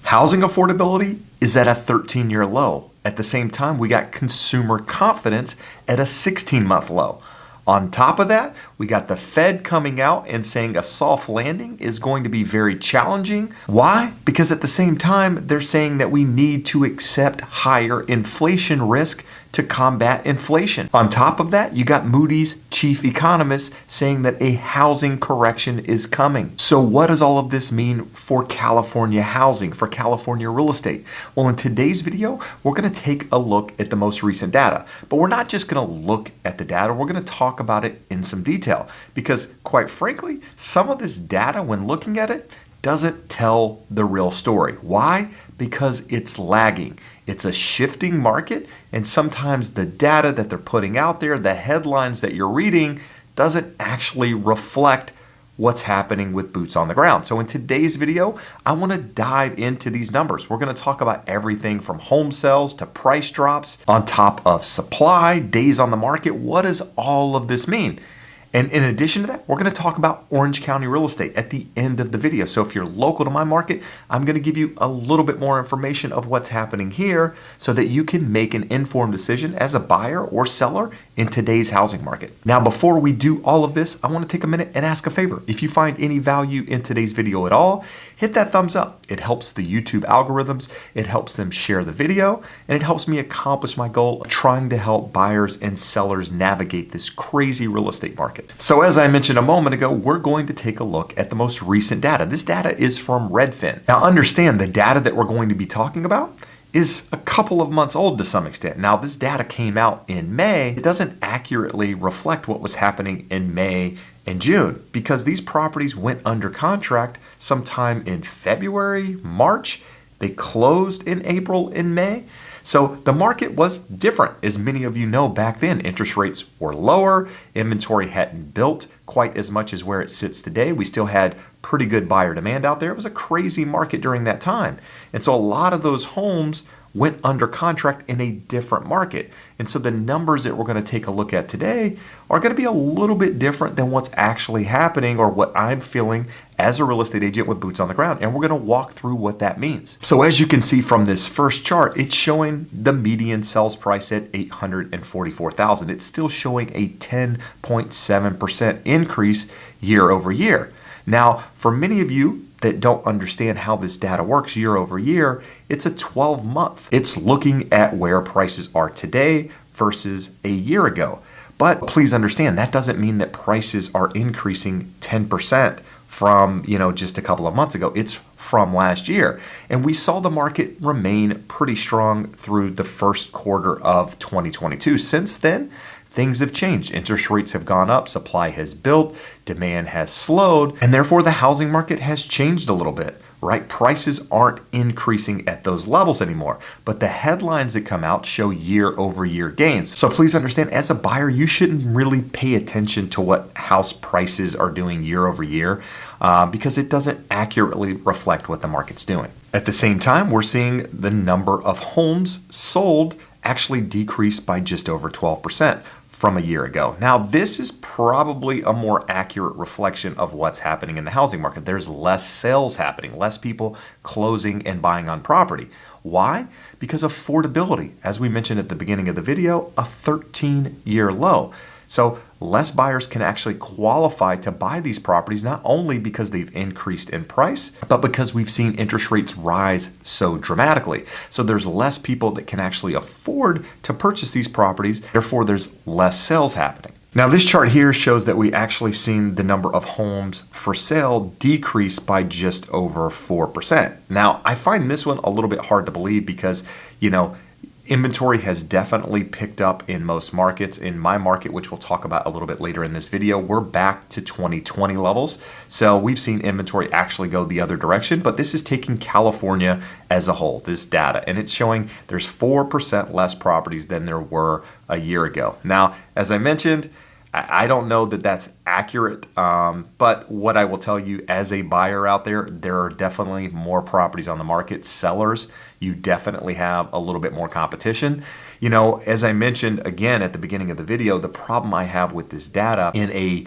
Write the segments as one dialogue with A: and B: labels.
A: Housing affordability is at a 13-year low. At the same time, we got consumer confidence at a 16-month low. On top of that, we got the Fed coming out and saying a soft landing is going to be very challenging. Why? Because at the same time, they're saying that we need to accept higher inflation risk to combat inflation. On top of that, you got Moody's chief economist saying that a housing correction is coming. So what does all of this mean for California housing, for California real estate? Well, in today's video, we're going to take a look at the most recent data. But we're not just going to look at the data, we're going to talk about it in some detail. Because quite frankly, some of this data, when looking at it, doesn't tell the real story. Why? Because it's lagging. It's a shifting market, and sometimes the data that they're putting out there, the headlines that you're reading, doesn't actually reflect what's happening with boots on the ground. So in today's video, I want to dive into these numbers. We're going to talk about everything from home sales to price drops, on top of supply, days on the market. What does all of this mean? And in addition to that, we're going to talk about Orange County real estate at the end of the video. So if you're local to my market, I'm going to give you a little bit more information of what's happening here so that you can make an informed decision as a buyer or seller in today's housing market. Now, before we do all of this, I want to take a minute and ask a favor. If you find any value in today's video at all, hit that thumbs up. It helps the YouTube algorithms, it helps them share the video, and it helps me accomplish my goal of trying to help buyers and sellers navigate this crazy real estate market. So as I mentioned a moment ago, we're going to take a look at the most recent data. This data is from Redfin. Now understand, the data that we're going to be talking about is a couple of months old to some extent. Now this data came out in May. It doesn't accurately reflect what was happening in May and June because these properties went under contract sometime in February, March. They closed in April and May. So the market was different. As many of you know, back then interest rates were lower, inventory hadn't built quite as much as where it sits today. We still had pretty good buyer demand out there. It was a crazy market during that time. And so a lot of those homes went under contract in a different market. And so the numbers that we're going to take a look at today are going to be a little bit different than what's actually happening or what I'm feeling as a real estate agent with boots on the ground. And we're going to walk through what that means. So as you can see from this first chart, it's showing the median sales price at $844,000. It's still showing a 10.7% increase year over year. Now, for many of you that don't understand how this data works year over year, it's a 12-month. It's looking at where prices are today versus a year ago. But please understand, that doesn't mean that prices are increasing 10% from, just a couple of months ago. It's from last year. And we saw the market remain pretty strong through the first quarter of 2022. Since then, things have changed. Interest rates have gone up, supply has built, demand has slowed, and therefore the housing market has changed a little bit, right? Prices aren't increasing at those levels anymore, but the headlines that come out show year over year gains. So please understand, as a buyer, you shouldn't really pay attention to what house prices are doing year over year because it doesn't accurately reflect what the market's doing. At the same time, we're seeing the number of homes sold actually decrease by just over 12%. From a year ago. Now, this is probably a more accurate reflection of what's happening in the housing market. There's less sales happening, less people closing and buying on property. Why? Because affordability, as we mentioned at the beginning of the video, a 13-year low. So less buyers can actually qualify to buy these properties, not only because they've increased in price, but because we've seen interest rates rise so dramatically. So there's less people that can actually afford to purchase these properties. Therefore, there's less sales happening. Now, this chart here shows that we actually seen the number of homes for sale decrease by just over 4%. Now, I find this one a little bit hard to believe because, inventory has definitely picked up in most markets. In my market, which we'll talk about a little bit later in this video, we're back to 2020 levels. So we've seen inventory actually go the other direction, but this is taking California as a whole, this data, and it's showing there's 4% less properties than there were a year ago. Now, as I mentioned, I don't know that that's accurate. But what I will tell you as a buyer out there are definitely more properties on the market. Sellers, you definitely have a little bit more competition. As I mentioned again at the beginning of the video, the problem I have with this data in a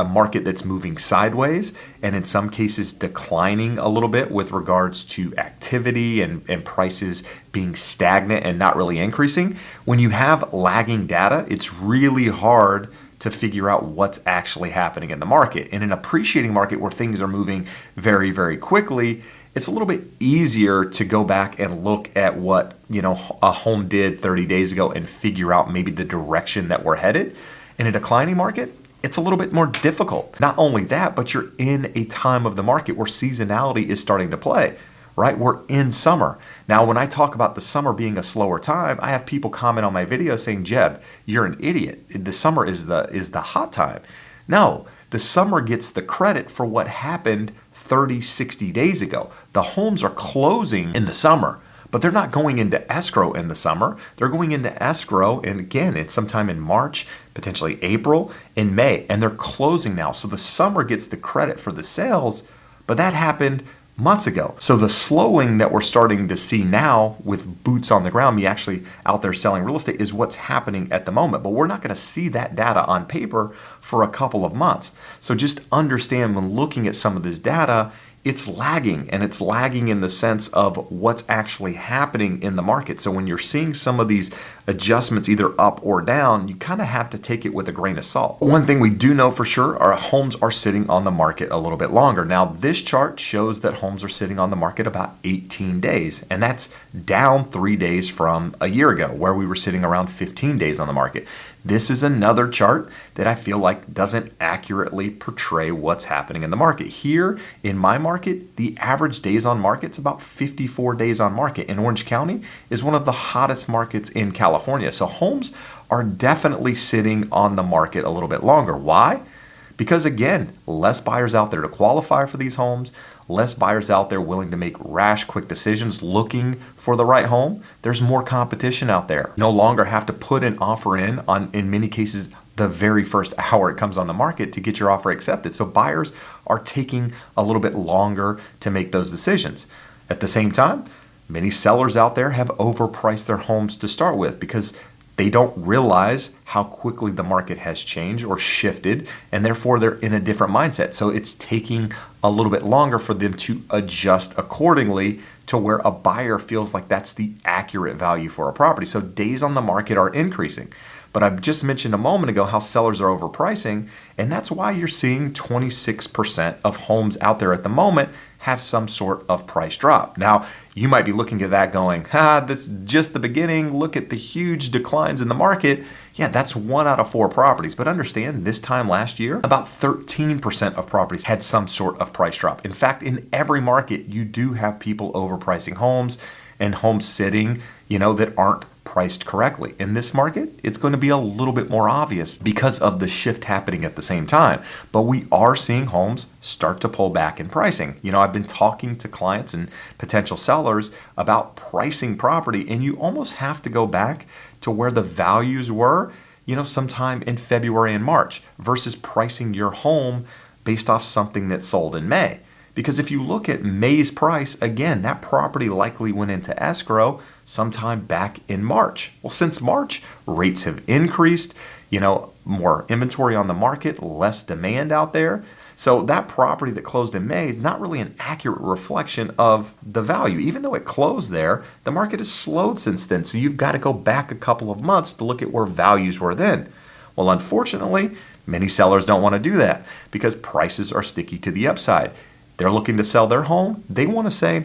A: market that's moving sideways and in some cases declining a little bit with regards to activity and prices being stagnant and not really increasing. When you have lagging data, it's really hard to figure out what's actually happening in the market. In an appreciating market where things are moving very, very quickly, it's a little bit easier to go back and look at what a home did 30 days ago and figure out maybe the direction that we're headed. In a declining market, it's a little bit more difficult. Not only that, but you're in a time of the market where seasonality is starting to play, right? We're in summer. Now, when I talk about the summer being a slower time, I have people comment on my video saying, Jeb, you're an idiot. The summer is the hot time. No, the summer gets the credit for what happened 30, 60 days ago. The homes are closing in the summer, but they're not going into escrow in the summer. They're going into escrow, and again, it's sometime in March, potentially April, and May, and they're closing now. So the summer gets the credit for the sales, but that happened months ago. So the slowing that we're starting to see now with boots on the ground, me actually out there selling real estate, is what's happening at the moment. But we're not going to see that data on paper for a couple of months. So just understand when looking at some of this data, it's lagging, and it's lagging in the sense of what's actually happening in the market. So when you're seeing some of these adjustments either up or down, you kind of have to take it with a grain of salt. One thing we do know for sure, our homes are sitting on the market a little bit longer. Now, this chart shows that homes are sitting on the market about 18 days, and that's down 3 days from a year ago where we were sitting around 15 days on the market. This is another chart that I feel like doesn't accurately portray what's happening in the market. Here in my market, the average days on market is about 54 days on market. And Orange County is one of the hottest markets in California. So homes are definitely sitting on the market a little bit longer. Why? Because again, less buyers out there to qualify for these homes, less buyers out there willing to make rash, quick decisions looking for the right home. There's more competition out there. No longer have to put an offer in many cases, the very first hour it comes on the market to get your offer accepted. So buyers are taking a little bit longer to make those decisions. At the same time, many sellers out there have overpriced their homes to start with because they don't realize how quickly the market has changed or shifted, and therefore they're in a different mindset. So it's taking a little bit longer for them to adjust accordingly to where a buyer feels like that's the accurate value for a property. So days on the market are increasing. But I've just mentioned a moment ago how sellers are overpricing, and that's why you're seeing 26% of homes out there at the moment have some sort of price drop. Now, you might be looking at that going, that's just the beginning. Look at the huge declines in the market. Yeah, that's 1 out of 4 properties. But understand, this time last year, about 13% of properties had some sort of price drop. In fact, in every market, you do have people overpricing homes and homes sitting, that aren't priced correctly. In this market, it's going to be a little bit more obvious because of the shift happening at the same time. But we are seeing homes start to pull back in pricing. I've been talking to clients and potential sellers about pricing property, and you almost have to go back to where the values were, sometime in February and March versus pricing your home based off something that sold in May. Because if you look at May's price, again, that property likely went into escrow sometime back in March. Well, since March, rates have increased, more inventory on the market, less demand out there. So that property that closed in May is not really an accurate reflection of the value. Even though it closed there, the market has slowed since then. So you've got to go back a couple of months to look at where values were then. Well, unfortunately, many sellers don't want to do that because prices are sticky to the upside. They're looking to sell their home. They want to say,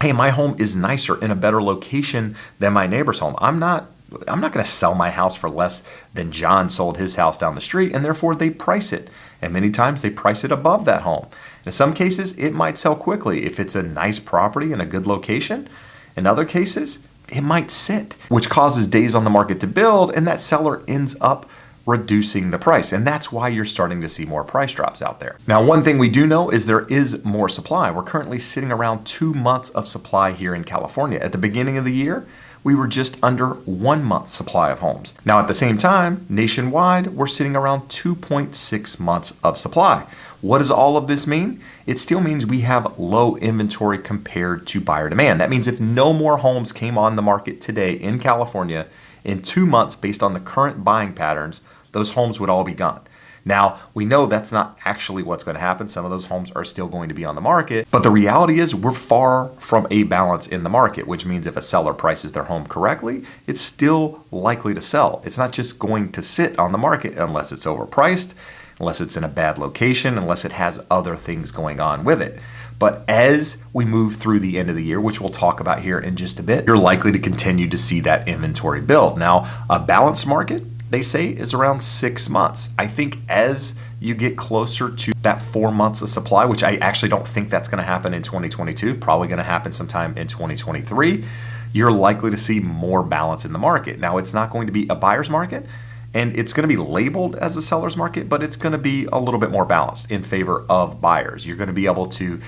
A: hey, my home is nicer in a better location than my neighbor's home. I'm not going to sell my house for less than John sold his house down the street, and therefore they price it. And many times they price it above that home. In some cases, it might sell quickly if it's a nice property in a good location. In other cases, it might sit, which causes days on the market to build, and that seller ends up reducing the price. And that's why you're starting to see more price drops out there. Now, one thing we do know is there is more supply. We're currently sitting around 2 months of supply here in California. At the beginning of the year, we were just under 1 month's supply of homes. Now, at the same time, nationwide, we're sitting around 2.6 months of supply. What does all of this mean? It still means we have low inventory compared to buyer demand. That means if no more homes came on the market today in California in 2 months based on the current buying patterns, those homes would all be gone. Now, we know that's not actually what's going to happen. Some of those homes are still going to be on the market, but the reality is we're far from a balance in the market, which means if a seller prices their home correctly, it's still likely to sell. It's not just going to sit on the market unless it's overpriced, unless it's in a bad location, unless it has other things going on with it. But as we move through the end of the year, which we'll talk about here in just a bit, you're likely to continue to see that inventory build. Now, a balanced market, they say, is around 6 months. I think as you get closer to that 4 months of supply, which I actually don't think that's going to happen in 2022, probably going to happen sometime in 2023, you're likely to see more balance in the market. Now, it's not going to be a buyer's market, and it's going to be labeled as a seller's market, but it's going to be a little bit more balanced in favor of buyers. You're going to be able to,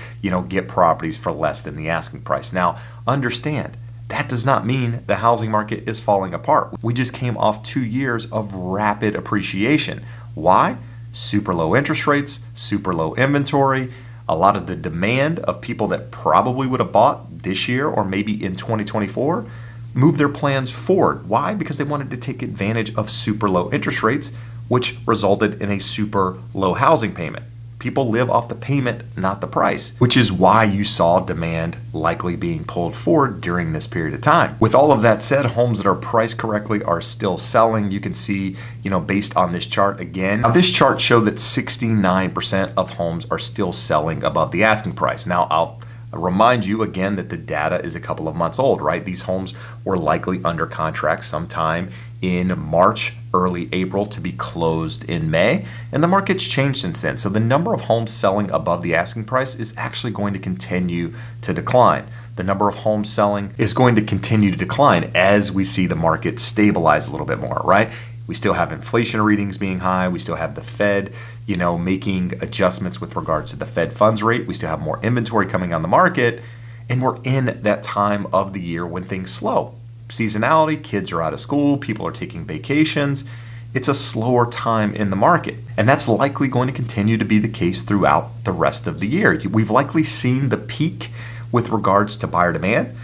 A: get properties for less than the asking price. Now, understand, that does not mean the housing market is falling apart. We just came off 2 years of rapid appreciation. Why? Super low interest rates, super low inventory, a lot of the demand of people that probably would have bought this year or maybe in 2024 move their plans forward. Why? Because they wanted to take advantage of super low interest rates, which resulted in a super low housing payment. People live off the payment, not the price, which is why you saw demand likely being pulled forward during this period of time. With all of that said, homes that are priced correctly are still selling. You can see, based on this chart again. Now, this chart showed that 69% of homes are still selling above the asking price. Now, I'll remind you again that the data is a couple of months old, right? These homes were likely under contract sometime in March, early April to be closed in May, and the market's changed since then. So the number of homes selling above the asking price is actually going to continue to decline. The number of homes selling is going to continue to decline as we see the market stabilize a little bit more, right? We still have inflation readings being high. We still have the Fed, making adjustments with regards to the Fed funds rate. We still have more inventory coming on the market, and we're in that time of the year when things slow. Seasonality, kids are out of school, people are taking vacations. It's a slower time in the market, and that's likely going to continue to be the case throughout the rest of the year. We've likely seen the peak with regards to buyer demand.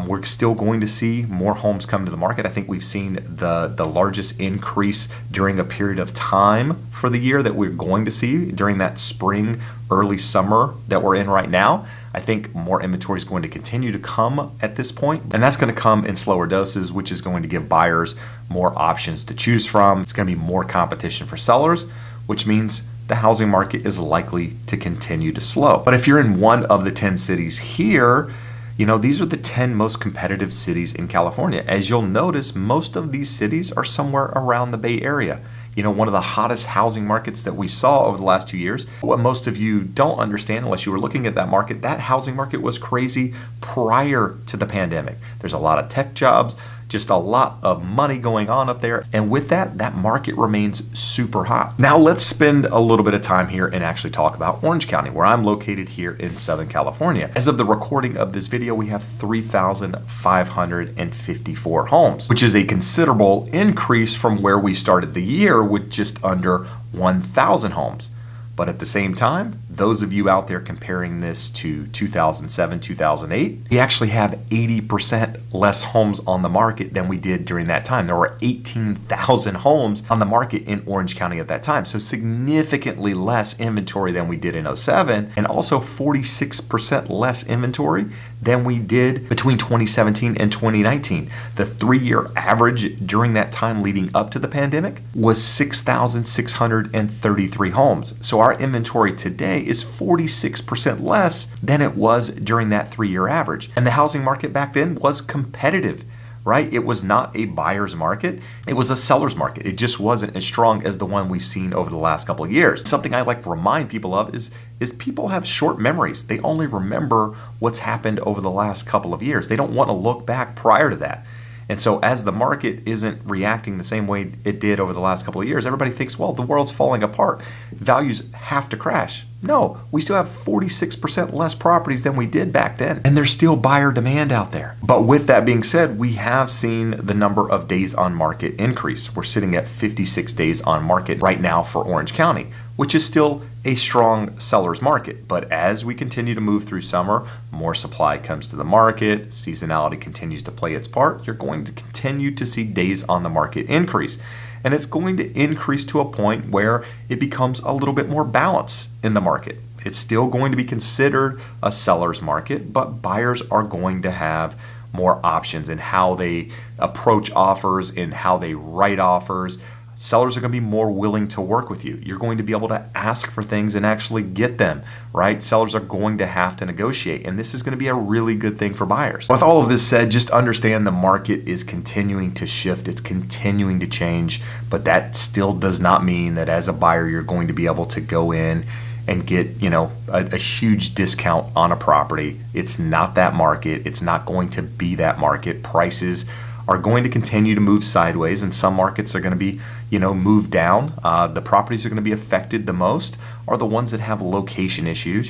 A: We're still going to see more homes come to the market. I think we've seen the largest increase during a period of time for the year that we're going to see during that spring, early summer that we're in right now. I think more inventory is going to continue to come at this point, and that's going to come in slower doses, which is going to give buyers more options to choose from. It's going to be more competition for sellers, which means the housing market is likely to continue to slow. But if you're in one of the 10 cities here, these are the 10 most competitive cities in California. As you'll notice, most of these cities are somewhere around the Bay Area. One of the hottest housing markets that we saw over the last 2 years. What most of you don't understand, unless you were looking at that market, that housing market was crazy prior to the pandemic. There's a lot of tech jobs, just a lot of money going on up there. And with that market remains super hot. Now let's spend a little bit of time here and actually talk about Orange County, where I'm located here in Southern California. As of the recording of this video, we have 3,554 homes, which is a considerable increase from where we started the year with just under 1,000 homes. But at the same time, those of you out there comparing this to 2007, 2008, we actually have 80% less homes on the market than we did during that time. There were 18,000 homes on the market in Orange County at that time. So significantly less inventory than we did in '07, and also 46% less inventory than we did between 2017 and 2019. The 3-year average during that time leading up to the pandemic was 6,633 homes. So our inventory today is 46% less than it was during that 3-year average. And the housing market back then was competitive, right? It was not a buyer's market. It was a seller's market. It just wasn't as strong as the one we've seen over the last couple of years. Something I like to remind people of is people have short memories. They only remember what's happened over the last couple of years. They don't want to look back prior to that. And so as the market isn't reacting the same way it did over the last couple of years, everybody thinks, well, the world's falling apart. Values have to crash. No, we still have 46% less properties than we did back then. And there's still buyer demand out there. But with that being said, we have seen the number of days on market increase. We're sitting at 56 days on market right now for Orange County, which is still a strong seller's market. But as we continue to move through summer, more supply comes to the market, seasonality continues to play its part, you're going to continue to see days on the market increase. And it's going to increase to a point where it becomes a little bit more balanced in the market. It's still going to be considered a seller's market, but buyers are going to have more options in how they approach offers, in how they write offers. Sellers are going to be more willing to work with you. You're going to be able to ask for things and actually get them, right? Sellers are going to have to negotiate, and this is going to be a really good thing for buyers. With all of this said, just understand the market is continuing to shift. It's continuing to change, but that still does not mean that as a buyer, you're going to be able to go in and get, a huge discount on a property. It's not that market. It's not going to be that market. Prices are going to continue to move sideways, and some markets are going to be, moved down. The properties that are going to be affected the most are the ones that have location issues.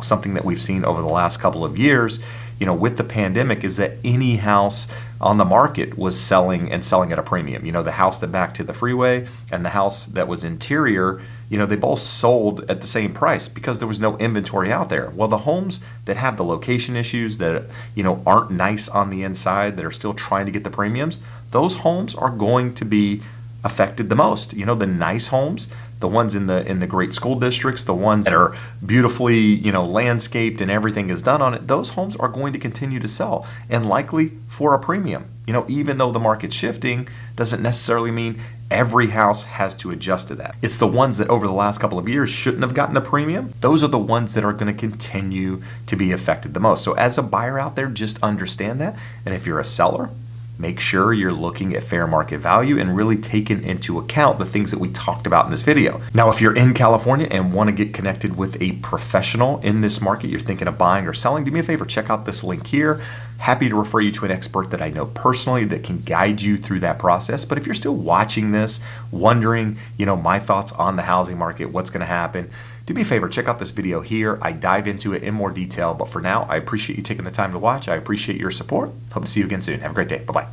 A: Something that we've seen over the last couple of years, with the pandemic, is that any house on the market was selling at a premium. The house that backed to the freeway and the house that was interior, they both sold at the same price because there was no inventory out there. Well, the homes that have the location issues that, aren't nice on the inside, that are still trying to get the premiums, those homes are going to be affected the most. The nice homes, the ones in the great school districts, the ones that are beautifully, landscaped and everything is done on it, those homes are going to continue to sell, and likely for a premium. Even though the market's shifting, doesn't necessarily mean every house has to adjust to that. It's the ones that over the last couple of years shouldn't have gotten the premium. Those are the ones that are going to continue to be affected the most. So as a buyer out there, just understand that. And if you're a seller, make sure you're looking at fair market value and really taking into account the things that we talked about in this video. Now, if you're in California and want to get connected with a professional in this market, you're thinking of buying or selling, do me a favor, check out this link here. Happy to refer you to an expert that I know personally that can guide you through that process. But if you're still watching this, wondering, my thoughts on the housing market, what's going to happen, do me a favor, check out this video here. I dive into it in more detail. But for now, I appreciate you taking the time to watch. I appreciate your support. Hope to see you again soon. Have a great day. Bye-bye.